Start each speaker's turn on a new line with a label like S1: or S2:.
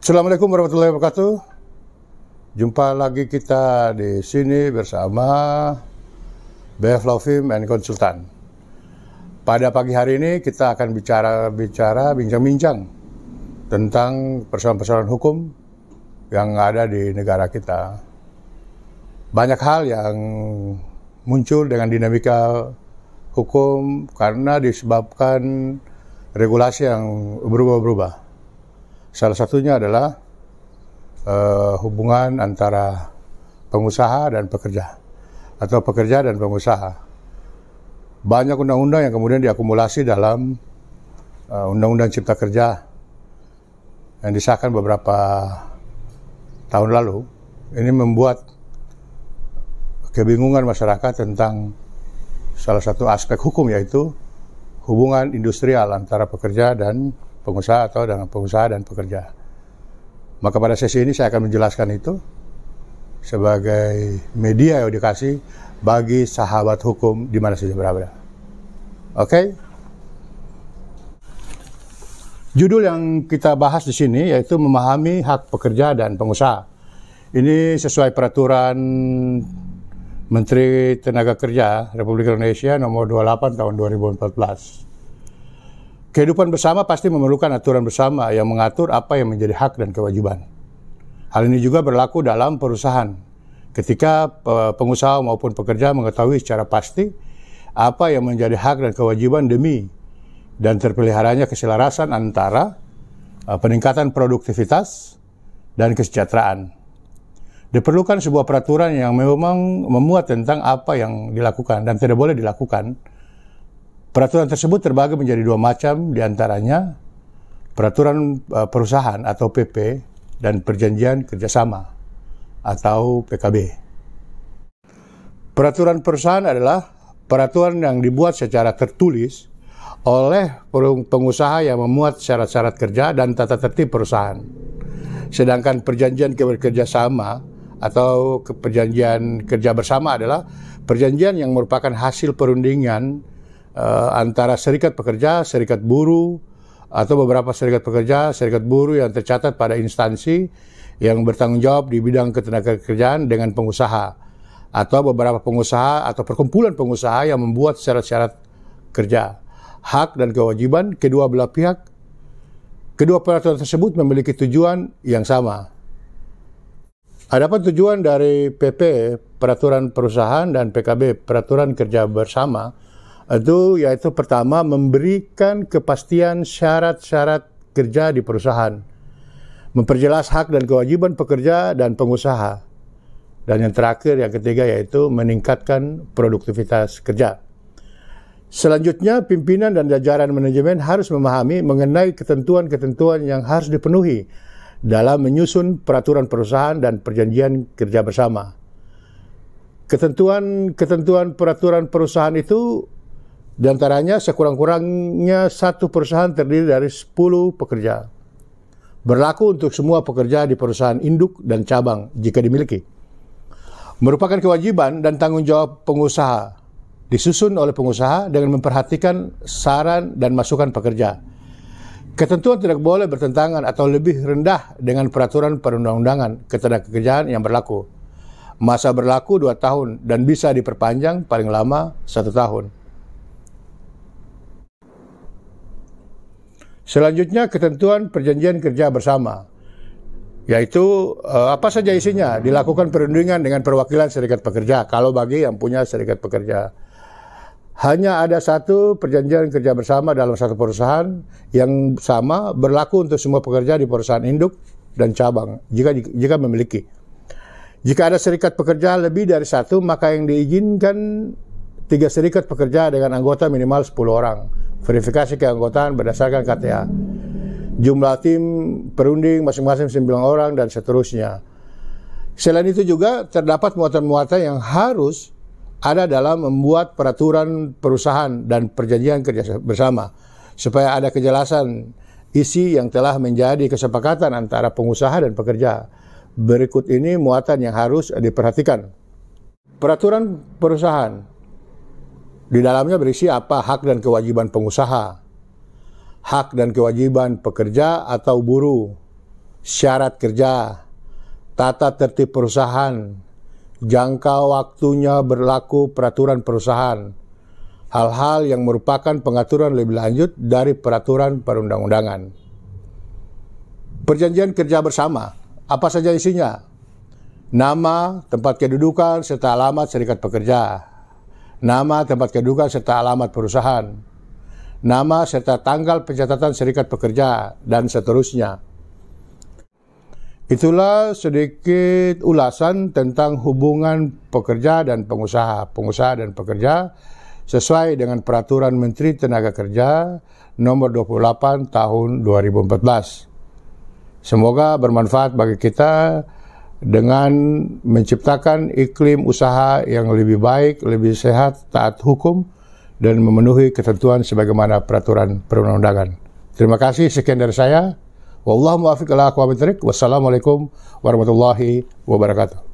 S1: Assalamualaikum warahmatullahi wabarakatuh. Jumpa lagi kita di sini bersama BF Law Firm and Consultant. Pada pagi hari ini kita akan bincang-bincang tentang persoalan-persoalan hukum yang ada di negara kita. Banyak hal yang muncul dengan dinamika hukum karena disebabkan regulasi yang berubah-ubah. Salah satunya adalah hubungan antara pengusaha dan pekerja atau pekerja dan pengusaha. Banyak undang-undang yang kemudian diakumulasi dalam Undang-Undang Cipta Kerja yang disahkan beberapa tahun lalu. Ini membuat kebingungan masyarakat tentang salah satu aspek hukum, yaitu hubungan industrial antara pekerja dan pengusaha atau dengan pengusaha dan pekerja. Maka pada sesi ini saya akan menjelaskan itu sebagai media edukasi bagi sahabat hukum di mana saja berada. Oke? Judul yang kita bahas di sini yaitu memahami hak pekerja dan pengusaha. Ini sesuai peraturan Menteri Tenaga Kerja Republik Indonesia nomor 28 tahun 2014. Kehidupan bersama pasti memerlukan aturan bersama yang mengatur apa yang menjadi hak dan kewajiban. Hal ini juga berlaku dalam perusahaan. Ketika pengusaha maupun pekerja mengetahui secara pasti apa yang menjadi hak dan kewajiban demi dan terpeliharanya keselarasan antara peningkatan produktivitas dan kesejahteraan. Diperlukan sebuah peraturan yang memang memuat tentang apa yang dilakukan dan tidak boleh dilakukan. Peraturan tersebut terbagi menjadi dua macam, diantaranya peraturan perusahaan atau PP dan perjanjian kerjasama atau PKB. Peraturan perusahaan adalah peraturan yang dibuat secara tertulis oleh pengusaha yang memuat syarat-syarat kerja dan tata tertib perusahaan. Sedangkan perjanjian kerjasama atau perjanjian kerja bersama adalah perjanjian yang merupakan hasil perundingan antara serikat pekerja, serikat buruh, atau beberapa serikat pekerja, serikat buruh yang tercatat pada instansi yang bertanggung jawab di bidang ketenagakerjaan dengan pengusaha, atau beberapa pengusaha atau perkumpulan pengusaha yang membuat syarat-syarat kerja. Hak dan kewajiban kedua belah pihak, kedua peraturan tersebut memiliki tujuan yang sama. Adapun tujuan dari PP, peraturan perusahaan, dan PKB, peraturan kerja bersama, itu yaitu pertama, memberikan kepastian syarat-syarat kerja di perusahaan, memperjelas hak dan kewajiban pekerja dan pengusaha, dan yang terakhir, yang ketiga, yaitu meningkatkan produktivitas kerja. Selanjutnya, pimpinan dan jajaran manajemen harus memahami mengenai ketentuan-ketentuan yang harus dipenuhi dalam menyusun peraturan perusahaan dan perjanjian kerja bersama. Ketentuan peraturan perusahaan itu diantaranya sekurang-kurangnya satu perusahaan terdiri dari 10 pekerja. Berlaku untuk semua pekerja di perusahaan induk dan cabang jika dimiliki. Merupakan kewajiban dan tanggung jawab pengusaha. Disusun oleh pengusaha dengan memperhatikan saran dan masukan pekerja. Ketentuan tidak boleh bertentangan atau lebih rendah dengan peraturan perundang-undangan ketenagakerjaan yang berlaku. Masa berlaku 2 tahun dan bisa diperpanjang paling lama 1 tahun. Selanjutnya, ketentuan perjanjian kerja bersama, yaitu apa saja isinya. Dilakukan perundingan dengan perwakilan serikat pekerja kalau bagi yang punya serikat pekerja. Hanya ada satu perjanjian kerja bersama dalam satu perusahaan yang sama berlaku untuk semua pekerja di perusahaan induk dan cabang jika memiliki. Jika ada serikat pekerja lebih dari satu, maka yang diizinkan 3 serikat pekerja dengan anggota minimal 10 orang. Verifikasi keanggotaan berdasarkan KTA. Jumlah tim perunding masing-masing 9 orang dan seterusnya. Selain itu juga terdapat muatan-muatan yang harus ada dalam membuat peraturan perusahaan dan perjanjian kerja bersama, supaya ada kejelasan isi yang telah menjadi kesepakatan antara pengusaha dan pekerja. Berikut ini muatan yang harus diperhatikan. Peraturan perusahaan. Di dalamnya berisi apa hak dan kewajiban pengusaha, hak dan kewajiban pekerja atau buruh, syarat kerja, tata tertib perusahaan, jangka waktunya berlaku peraturan perusahaan, hal-hal yang merupakan pengaturan lebih lanjut dari peraturan perundang-undangan. Perjanjian kerja bersama, apa saja isinya? Nama, tempat kedudukan, serta alamat serikat pekerja. Nama, tempat kedudukan, serta alamat perusahaan. Nama serta tanggal pencatatan serikat pekerja, dan seterusnya. Itulah sedikit ulasan tentang hubungan pekerja dan pengusaha dan pekerja sesuai dengan Peraturan Menteri Tenaga Kerja Nomor 28 Tahun 2014. Semoga bermanfaat bagi kita dengan menciptakan iklim usaha yang lebih baik, lebih sehat, taat hukum, dan memenuhi ketentuan sebagaimana peraturan perundang-undangan. Terima kasih, sekian dari saya. Wallahu muwaffiq ila aqwamit thoriq. Wassalamualaikum warahmatullahi wabarakatuh.